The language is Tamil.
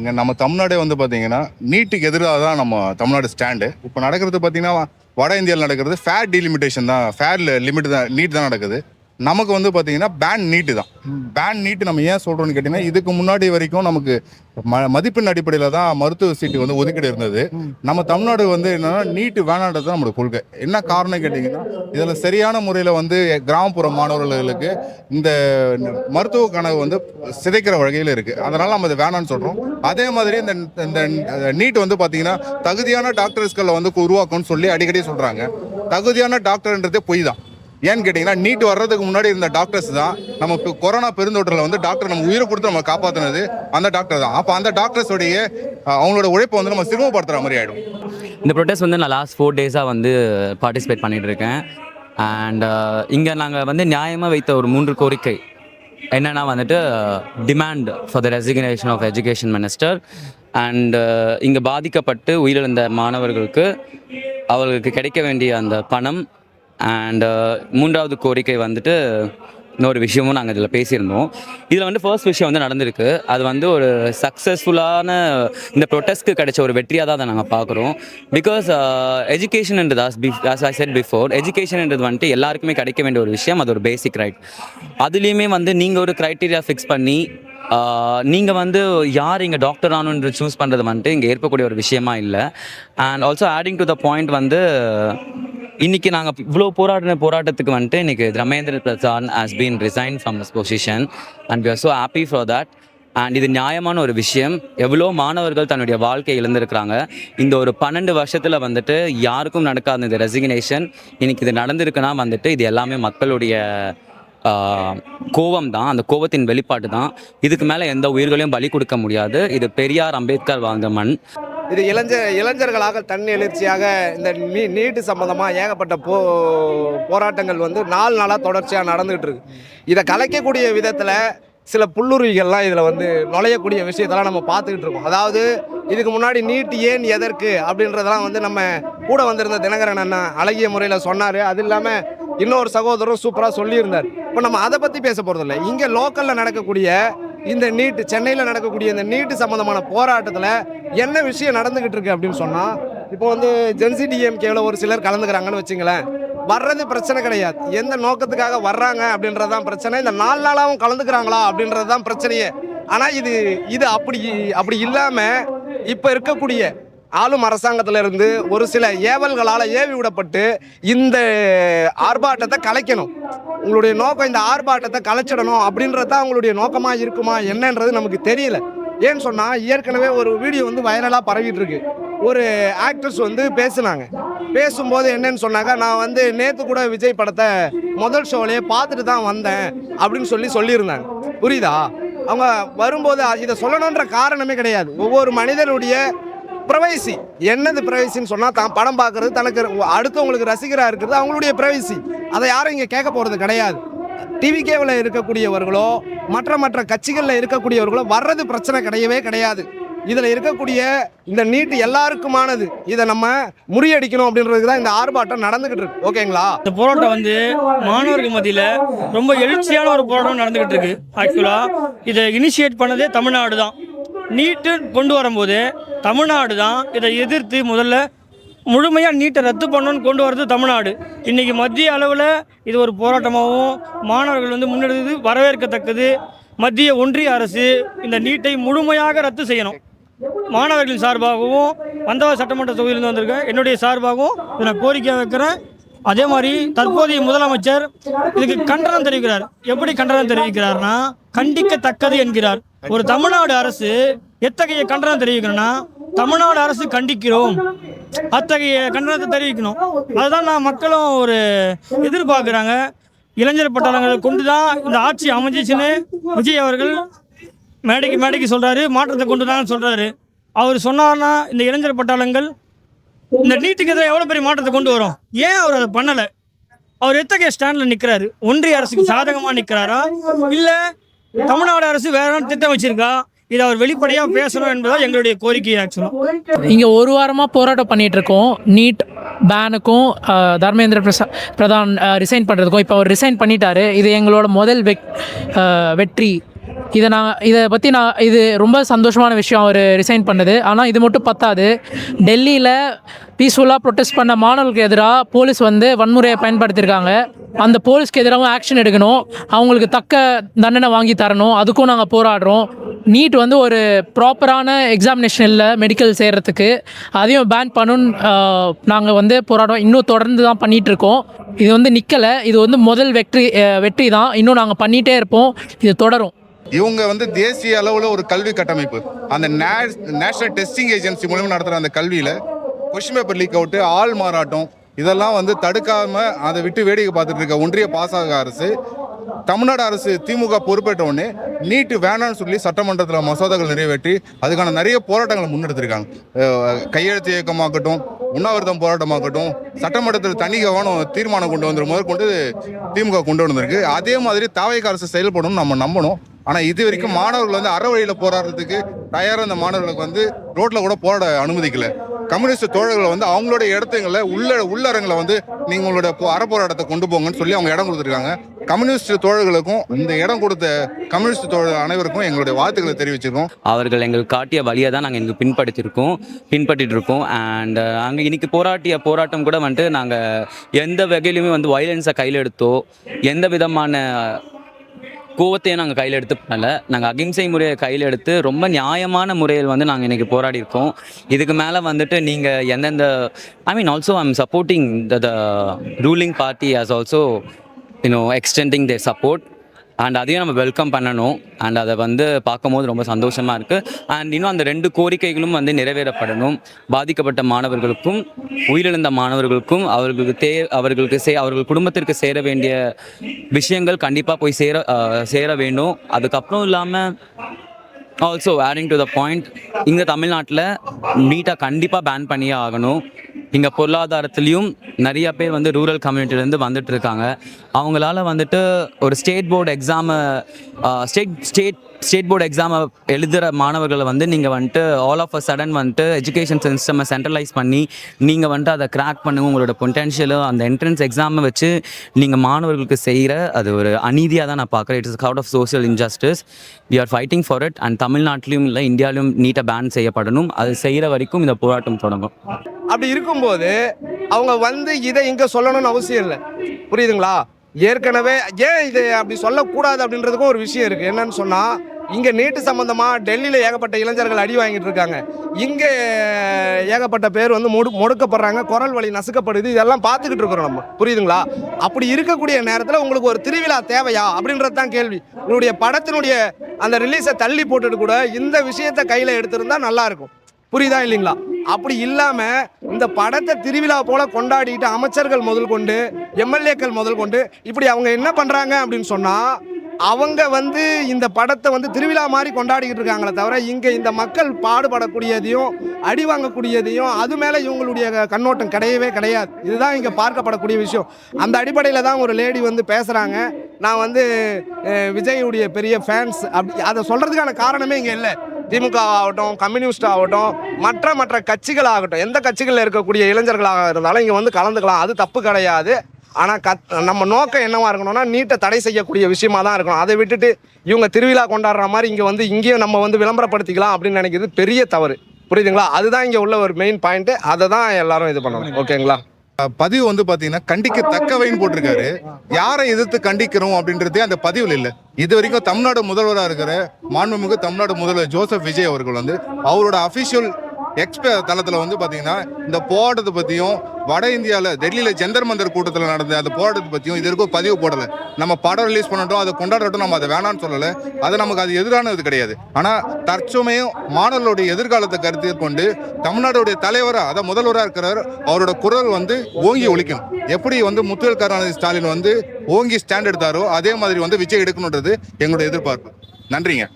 இங்கே நம்ம தமிழ்நாடே வந்து பார்த்தீங்கன்னா நீட்டுக்கு எதிராக தான் நம்ம தமிழ்நாடு ஸ்டாண்டு. இப்போ நடக்கிறது பார்த்தீங்கன்னா வட இந்தியாவில் நடக்கிறது ஃபேர் டீலிமிட்டேஷன் தான், ஃபேர் லிமிட் தான், நீட் தான் நடக்குது. நமக்கு வந்து பார்த்தீங்கன்னா பேன் நீட்டு தான். பேன் நீட்டு நம்ம ஏன் சொல்கிறோன்னு கேட்டிங்கன்னா, இதுக்கு முன்னாடி வரைக்கும் நமக்கு மதிப்பெண் அடிப்படையில் தான் மருத்துவ சீட்டு வந்து ஒதுக்கீடு இருந்தது. நம்ம தமிழ்நாடு வந்து என்னன்னா நீட்டு வேணான்றது தான் நம்மளோட கொள்கை. என்ன காரணம் கேட்டிங்கன்னா, இதில் சரியான முறையில் வந்து கிராமப்புற மாணவர்களுக்கு இந்த மருத்துவ கனவு வந்து சிதைக்கிற வகையில் இருக்குது. அதனால் நம்ம இதை வேணான்னு சொல்கிறோம். அதே மாதிரி இந்த நீட் வந்து பார்த்தீங்கன்னா தகுதியான டாக்டர்ஸ்களை வந்து உருவாக்கும்னு சொல்லி அடிக்கடி சொல்கிறாங்க. தகுதியான டாக்டர்ன்றதே பொய் தான். ஏன்னு கேட்டிங்கன்னா, நீட் வர்றதுக்கு முன்னாடி இருந்த டாக்டர்ஸ் தான் நம்ம இப்போ கொரோனா பெருந்தொற்றில் வந்து டாக்டர் நம்ம உயிரை கொடுத்து நம்ம காப்பாற்றினது அந்த டாக்டர் தான். அப்போ அந்த டாக்டர்ஸோடைய அவங்களோட உழைப்பை வந்து நம்ம சிரமப்படுத்துகிற மாதிரி ஆகிடும். இந்த ப்ரொட்டஸ்ட் வந்து நான் லாஸ்ட் 4 days வந்து பார்ட்டிசிபேட் பண்ணிகிட்டு இருக்கேன். அண்ட் இங்கே நாங்கள் வந்து நியாயமாக வைத்த ஒரு 3 கோரிக்கை என்னென்னா வந்துட்டு demand for the resignation of education minister and இங்கே பாதிக்கப்பட்டு உயிரிழந்த மாணவர்களுக்கு அவர்களுக்கு கிடைக்க வேண்டிய அந்த பணம் அண்ட் 3வது கோரிக்கை வந்துட்டு இன்னொரு விஷயமும் நாங்கள் இதில் பேசியிருந்தோம். இதில் வந்து ஃபர்ஸ்ட் விஷயம் வந்து நடந்திருக்கு. அது வந்து ஒரு சக்ஸஸ்ஃபுல்லான இந்த ப்ரொட்டஸ்ட்க்கு கிடைச்ச ஒரு வெற்றியாக தான் அதை நாங்கள் பார்க்குறோம். பிகாஸ் எஜுகேஷன்ன்றது as I said before, எஜுகேஷன்ன்றது வந்துட்டு எல்லாருக்குமே கிடைக்க வேண்டிய ஒரு விஷயம். அது ஒரு பேசிக் ரைட். அதுலேயுமே வந்து நீங்கள் ஒரு க்ரைட்டீரியா ஃபிக்ஸ் பண்ணி நீங்கள் வந்து யார் இங்கே டாக்டர் ஆகணுன்ற சூஸ் பண்ணுறது வந்துட்டு இங்கே ஏற்பக்கூடிய ஒரு விஷயமா இல்லை. And also adding to the point வந்து இன்றைக்கி நாங்கள் இவ்வளோ போராட்டத்துக்கு வந்துட்டு இன்றைக்கி Dharmendra Pradhan has been resign from this position and we are so happy for that. And இது நியாயமான ஒரு விஷயம். எவ்வளோ மாணவர்கள் தன்னுடைய வாழ்க்கையை இழந்திருக்கிறாங்க. இந்த ஒரு 12 வருஷத்தில் வந்துட்டு யாருக்கும் நடக்காத இந்த ரெசிக்னேஷன் இன்றைக்கி இது நடந்திருக்குன்னா வந்துட்டு இது எல்லாமே மக்களுடைய கோபம் தான். அந்த கோபத்தின் வெளிப்பாடு தான். இதுக்கு மேலே எந்த உயிர்களையும் பலி கொடுக்க முடியாது. இது பெரியார் அம்பேத்கர் வாழ்ந்த மண். இது இளைஞர்களாக தன்னெழுச்சியாக இந்த நீட்டு சம்பந்தமாக ஏகப்பட்ட போராட்டங்கள் வந்து 4 நாளாக தொடர்ச்சியாக நடந்துகிட்டு இருக்கு. இதை கலைக்கக்கூடிய விதத்தில் சில புல்லுருவிகள்லாம் இதில் வந்து நுழையக்கூடிய விஷயத்தெல்லாம் நம்ம பார்த்துக்கிட்டு இருக்கோம். அதாவது இதுக்கு முன்னாடி நீட் ஏன் எதற்கு அப்படின்றதெல்லாம் வந்து நம்ம கூட வந்திருந்த தினகரன் அண்ணா அழகிய முறையில் சொன்னார். அது இல்லாமல் இன்னொரு சகோதரரும் சூப்பராக சொல்லியிருந்தார். இப்போ நம்ம அதை பற்றி பேச போகிறதில்ல. இங்கே லோக்கலில் நடக்கக்கூடிய இந்த நீட்டு, சென்னையில் நடக்கக்கூடிய இந்த நீட்டு சம்மந்தமான போராட்டத்தில் என்ன விஷயம் நடந்துக்கிட்டு இருக்கு அப்படின்னு சொன்னால், இப்போ வந்து ஜென்சி டிஎம்கேவில் ஒரு சிலர் கலந்துக்கிறாங்கன்னு வச்சுங்களேன். வர்றது பிரச்சனை கிடையாது. எந்த நோக்கத்துக்காக வர்றாங்க அப்படின்றது தான் பிரச்சனை. இந்த 4 நாளாகவும் கலந்துக்கிறாங்களா அப்படின்றது தான் பிரச்சனையே. ஆனால் இது அப்படி இல்லாமல் இப்போ இருக்கக்கூடிய ஆளும் அரசாங்கத்திலிருந்து ஒரு சில ஏவல்களால் ஏவி விடப்பட்டு இந்த ஆர்ப்பாட்டத்தை கலைக்கணும். உங்களுடைய நோக்கம் இந்த ஆர்ப்பாட்டத்தை கலைச்சிடணும் அப்படின்றது தான் உங்களுடைய நோக்கமாக இருக்குமா என்னன்றது நமக்கு தெரியல. ஏன்னு சொன்னால், ஏற்கனவே ஒரு வீடியோ வந்து வைரலாக பரவிட்டு இருக்கு. ஒரு ஆக்ட்ரஸ் வந்து பேசும்போது என்னன்னு சொன்னாங்க, நான் வந்து நேற்று கூட விஜய் படத்தை முதல் ஷோலையே பார்த்துட்டு தான் வந்தேன் அப்படின்னு சொல்லியிருந்தாங்க. புரியுதா? அவங்க வரும்போது இதை சொல்லணுன்ற காரணமே கிடையாது. ஒவ்வொரு மனிதனுடைய பிரைவசி என்னது பிரைவசின்னு சொன்னால், தான் படம் பார்க்கறது, தனக்கு அடுத்தவங்களுக்கு ரசிகராக இருக்கிறது அவங்களுடைய பிரைவசி. அதை யாரும் இங்கே கேட்க போகிறது கிடையாது. டிவிகேவில் இருக்கக்கூடியவர்களோ மற்ற கட்சிகளில் இருக்கக்கூடியவர்களோ வர்றது பிரச்சனை கிடையவே கிடையாது. இதில் இருக்கக்கூடிய இந்த நீட்டு எல்லாருக்குமானது. இதை நம்ம முறியடிக்கணும் அப்படின்றதுக்கு தான் இந்த ஆர்ப்பாட்டம் நடந்துகிட்டு இருக்கு. ஓகேங்களா? இந்த போராட்டம் வந்து மாணவர்கள் மத்தியில் ரொம்ப எழுச்சியான ஒரு போராட்டம் நடந்துகிட்டு இருக்கு. ஆக்சுவலாக இதை இனிஷியேட் பண்ணதே தமிழ்நாடு தான். நீட்டு கொண்டு வரும்போது தமிழ்நாடு தான் இதை எதிர்த்து முதல்ல முழுமையாக நீட்டை ரத்து பண்ணணும்னு கொண்டு வரது தமிழ்நாடு. இன்றைக்கி மத்திய அளவில் இது ஒரு போராட்டமாகவும் மாணவர்கள் வந்து முன்னெடுத்து வரவேற்கத்தக்கது. மத்திய ஒன்றிய அரசு இந்த நீட்டை முழுமையாக ரத்து செய்யணும். மாணவர்களின் சார்பாகவும் வந்தவா சட்டமன்ற தொகுதியிலிருந்து வந்திருக்கேன், என்னுடைய சார்பாகவும் இதை நான் கோரிக்கை வைக்கிறேன். அதே மாதிரி தற்போதைய முதலமைச்சர் இதுக்கு கண்டனம் தெரிவிக்கிறார். எப்படி கண்டனம் தெரிவிக்கிறார்னா, கண்டிக்கத்தக்கது என்கிறார். ஒரு தமிழ்நாடு அரசு எத்தகைய கண்டனம் தெரிவிக்கணும்னா, தமிழ்நாடு அரசு கண்டிக்கிறோம், அத்தகைய கண்டனத்தை தெரிவிக்கணும். அதுதான் நான் மக்களும் ஒரு எதிர்பார்க்குறாங்க. இளைஞர் பட்டாளங்களை கொண்டு தான் இந்த ஆட்சி அமைஞ்சிச்சுன்னு விஜய் அவர்கள் மேடைக்கு சொல்கிறாரு. மாற்றத்தை கொண்டு தான் சொல்கிறாரு. அவர் சொன்னார்னா இந்த இளைஞர் பட்டாளங்கள் இந்த நீட்டுக்கு எதிராக எவ்வளோ பெரிய மாற்றத்தை கொண்டு வரும். ஏன் அவர் அதை பண்ணலை? அவர் எத்தகைய ஸ்டாண்டில் நிற்கிறாரு? ஒன்றிய அரசுக்கு சாதகமாக நிற்கிறாரா, இல்லை தமிழ்நாடு அரசு வேற திட்டம் வச்சிருக்கா? இதை அவர் வெளிப்படையாக பேசணும் என்பதால் எங்களுடைய கோரிக்கை. ஆக்சுவலாக இங்கே ஒரு வாரமாக போராட்டம் பண்ணிகிட்டு இருக்கோம். நீட் பேனுக்கும் தர்மேந்திர பிரதான் ரிசைன் பண்ணுறதுக்கும். இப்போ அவர் ரிசைன் பண்ணிட்டாரு. இது எங்களோட முதல் வெற்றி. இதை பற்றி இது ரொம்ப சந்தோஷமான விஷயம் அவர் ரிசைன் பண்ணது. ஆனால் இது மட்டும் பத்தாது. டெல்லியில் பீஸ்ஃபுல்லாக ப்ரொட்டஸ்ட் பண்ண மாணவர்களுக்கு எதிராக போலீஸ் வந்து வன்முறையை பயன்படுத்தியிருக்காங்க. அந்த போலீஸ்க்கு எதிராகவும் ஆக்ஷன் எடுக்கணும், அவங்களுக்கு தக்க தண்டனை வாங்கி தரணும். அதுக்கும் நாங்கள் போராடுறோம். நீட் வந்து ஒரு ப்ராப்பரான எக்ஸாமினேஷன் இல்லை மெடிக்கல் செய்கிறதுக்கு, அதையும் பேன் பண்ணணும்னு நாங்கள் வந்து போராடுறோம். இன்னும் தொடர்ந்து தான் பண்ணிகிட்ருக்கோம். இது வந்து நிற்கலை. இது வந்து முதல் வெற்றி தான். இன்னும் நாங்கள் பண்ணிகிட்டே இருப்போம். இது தொடரும். இவங்க வந்து தேசிய அளவில் ஒரு கல்வி கட்டமைப்பு, அந்த நேஷனல் டெஸ்டிங் ஏஜென்சி மூலமாக நடத்துகிற அந்த கல்வியில் கொஸ்டின் பேப்பர் லீக் அவுட்டு, ஆள் மாறாட்டம், இதெல்லாம் வந்து தடுக்காம அதை விட்டு வேடிக்கை பார்த்துட்டு இருக்க ஒன்றிய பாசக அரசு, தமிழ்நாடு அரசு திமுக பொறுப்பேற்ற உடனே நீட்டு வேணான்னு சொல்லி சட்டமன்றத்தில் மசோதாக்கள் நிறைவேற்றி அதுக்கான நிறைய போராட்டங்களை முன்னெடுத்திருக்காங்க. கையெழுத்து இயக்கமாகட்டும், உண்ணாவிரதம் போராட்டமாகட்டும், சட்டமன்றத்தில் தனி கவனம் தீர்மானம் கொண்டு வந்து முதற்கொண்டு திமுக கொண்டு வந்திருக்கு. அதே மாதிரி தாவேக அரசு செயல்படணும்னு நம்ம நம்பணும். ஆனால் இது வரைக்கும் மாணவர்கள் வந்து அற வழியில் போராடுறதுக்கு தயாராக இந்த மாணவர்களுக்கு வந்து ரோட்டில் கூட போராட அனுமதிக்கல. கம்யூனிஸ்ட் தோழர்களை வந்து அவங்களோட இடத்துங்களை உள்ளரங்களை வந்து நீங்களோட அறப்போராட்டத்தை கொண்டு போங்கன்னு சொல்லி அவங்க இடம் கொடுத்துருக்காங்க. கம்யூனிஸ்ட் தோழர்களுக்கும் இந்த இடம் கொடுத்த கம்யூனிஸ்ட் தோழர் அனைவருக்கும் எங்களுடைய வாழ்த்துக்களை தெரிவிச்சிருக்கோம். அவர்கள் எங்களுக்கு காட்டிய வழியை தான் நாங்கள் எங்களுக்கு பின்பற்றிட்டு இருக்கோம். அண்ட் அங்கே இன்னைக்கு போராட்டம் கூட வந்துட்டு நாங்கள் எந்த வகையிலுமே வந்து வயலன்ஸை கையில் எடுத்தோ எந்த விதமான கோவத்தையும் நாங்கள் கையில் எடுத்து பண்ணல. நாங்கள் அகிம்சை முறையை கையில் எடுத்து ரொம்ப நியாயமான முறையில் வந்து நாங்கள் இன்றைக்கி போராடி இருக்கோம். இதுக்கு மேலே வந்துட்டு நீங்கள் எந்தெந்த also I am supporting the ruling party as also extending there support. And அதையும் நம்ம வெல்கம் பண்ணணும். அண்ட் அதை வந்து பார்க்கும்போது ரொம்ப சந்தோஷமாக இருக்குது. அண்ட் இன்னும் அந்த 2 கோரிக்கைகளும் வந்து நிறைவேறப்படணும். பாதிக்கப்பட்ட மாணவர்களுக்கும் உயிரிழந்த மாணவர்களுக்கும் அவர்கள் குடும்பத்திற்கு சேர வேண்டிய விஷயங்கள் கண்டிப்பாக போய் சேர வேண்டும். அதுக்கப்புறம் இல்லாமல் also adding to the point, இங்கே தமிழ்நாட்டில் நீட்டாக கண்டிப்பாக பேன் பண்ணியே ஆகணும். இங்கே பொருளாதாரத்துலேயும் நிறைய பேர் வந்து ரூரல் கம்யூனிட்டிலேருந்து வந்துட்டு இருக்காங்க. அவங்களால வந்துட்டு ஒரு ஸ்டேட் போர்டு எக்ஸாமை எழுதுகிற மாணவர்களை வந்து நீங்கள் வந்துட்டு ஆல் ஆஃப் அ சடன் வந்துட்டு எஜுகேஷன் சிஸ்டமை சென்ட்ரலைஸ் பண்ணி நீங்கள் வந்துட்டு அதை கிராக் பண்ணுங்க, உங்களோட பொட்டென்ஷியலு அந்த என்ட்ரன்ஸ் எக்ஸாமை வச்சு நீங்கள் மாணவர்களுக்கு செய்கிற அது ஒரு அநீதியாக தான் நான் பார்க்குறேன். It's out of social injustice. We are fighting for it. And தமிழ்நாட்டிலையும் இல்லை இந்தியாவிலும் நீட்டை பேன் செய்யப்படணும். அது செய்கிற வரைக்கும் இந்த போராட்டம் தொடங்கும். அப்படி இருக்கும்போது அவங்க வந்து இதை இங்கே சொல்லணும்னு அவசியம் இல்லை. புரியுதுங்களா? ஏற்கனவே ஏன் இதை அப்படி சொல்லக்கூடாது அப்படின்றதுக்கும் ஒரு விஷயம் இருக்குது. என்னன்னு சொன்னால், இங்கே நீட்டு சம்மந்தமாக டெல்லியில் ஏகப்பட்ட இளைஞர்கள் அடி வாங்கிட்டு இருக்காங்க. இங்கே ஏகப்பட்ட பேர் வந்து முடுக்கப்படுறாங்க, குரல் வலி நசுக்கப்படுது. இதெல்லாம் பார்த்துக்கிட்டு இருக்கிறோம் நம்ம. புரியுதுங்களா? அப்படி இருக்கக்கூடிய நேரத்தில் உங்களுக்கு ஒரு திருவிழா தேவையா அப்படின்றது தான் கேள்வி. உங்களுடைய படத்தினுடைய அந்த ரிலீஸை தள்ளி போட்டுட்டு கூட இந்த விஷயத்தை கையில் எடுத்திருந்தா நல்லாயிருக்கும். புரியுதா இல்லைங்களா? அப்படி இல்லாமல் இந்த படத்தை திருவிழா போல கொண்டாடிட்டு அமைச்சர்கள் முதல் கொண்டு எம்எல்ஏக்கள் முதல் கொண்டு இப்படி அவங்க என்ன பண்ணுறாங்க அப்படின்னு சொன்னால், அவங்க வந்து இந்த படத்தை வந்து திருவிழா மாதிரி கொண்டாடிக்கிட்டு இருக்காங்களே தவிர இங்கே இந்த மக்கள் பாடுபடக்கூடியதையும் அடி வாங்கக்கூடியதையும் அது மேலே இவங்களுடைய கண்ணோட்டம் கிடையாது. இதுதான் இங்கே பார்க்கப்படக்கூடிய விஷயம். அந்த அடிப்படையில் தான் ஒரு லேடி வந்து பேசுகிறாங்க, நான் வந்து விஜயுடைய பெரிய ஃபேன்ஸ் அப்படி. அதை சொல்கிறதுக்கான காரணமே இங்கே இல்லை. திமுக ஆகட்டும், கம்யூனிஸ்ட் ஆகட்டும், மற்ற கட்சிகள் ஆகட்டும், எந்த கட்சிகளில் இருக்கக்கூடிய இளைஞர்களாக இருந்தாலும் இங்கே வந்து கலந்துக்கலாம். அது தப்பு கிடையாது. ஆனால் நம்ம நோக்கம் என்னவா இருக்கணும்னா, நீட்டை தடை செய்யக்கூடிய விஷயமா தான் இருக்கணும். அதை விட்டுட்டு இவங்க திருவிழா கொண்டாடுற மாதிரி இங்கேயும் நம்ம வந்து விளம்பரப்படுத்திக்கலாம் அப்படின்னு நினைக்கிறது பெரிய தவறு. புரியுதுங்களா? அதுதான் இங்கே உள்ள ஒரு மெயின் பாயிண்ட்டு. அதை தான் எல்லாரும் இது பண்ணணும். ஓகேங்களா? பதிவு வந்து பாத்தீங்கன்னா கண்டிக்கத்தக்கவைன்னு போட்டிருக்காரு. யாரை எதிர்த்து கண்டிக்கிறோம் அப்படின்றதே அந்த பதிவில் இல்லை. இது வரைக்கும் தமிழ்நாடு முதல்வராக இருக்கிற மாண்புமிகு தமிழ்நாடு முதல்வர் ஜோசப் விஜய் அவர்கள் வந்து அவரோட அஃபிஷியல் எக்ஸ்பே தளத்தில் வந்து பார்த்தீங்கன்னா இந்த போராட்டத்தை பற்றியும் வட இந்தியாவில் டெல்லியில் ஜந்தர் மந்தர் கூட்டத்தில் நடந்த அந்த போராட்டத்தை பற்றியும் இது வரைக்கும் பதிவு போடலை. நம்ம படம் ரிலீஸ் பண்ணட்டும், அதை கொண்டாடட்டும், நம்ம அதை வேணான்னு சொல்லலை. அது நமக்கு அது எதிரானது கிடையாது. ஆனால் தற்சமயம் மாணவர்களுடைய எதிர்காலத்தை கருத்தில் கொண்டு தமிழ்நாடுடைய தலைவராக அதை முதல்வராக இருக்கிறார், அவரோட குரல் வந்து ஓங்கி ஒலிக்கணும். எப்படி வந்து முத்துவேல் கருணாநிதி ஸ்டாலின் வந்து ஓங்கி ஸ்டாண்ட் எடுத்தாரோ அதே மாதிரி வந்து விஜய் எடுக்கணுன்றது எங்களுடைய எதிர்பார்ப்பு. நன்றிங்க.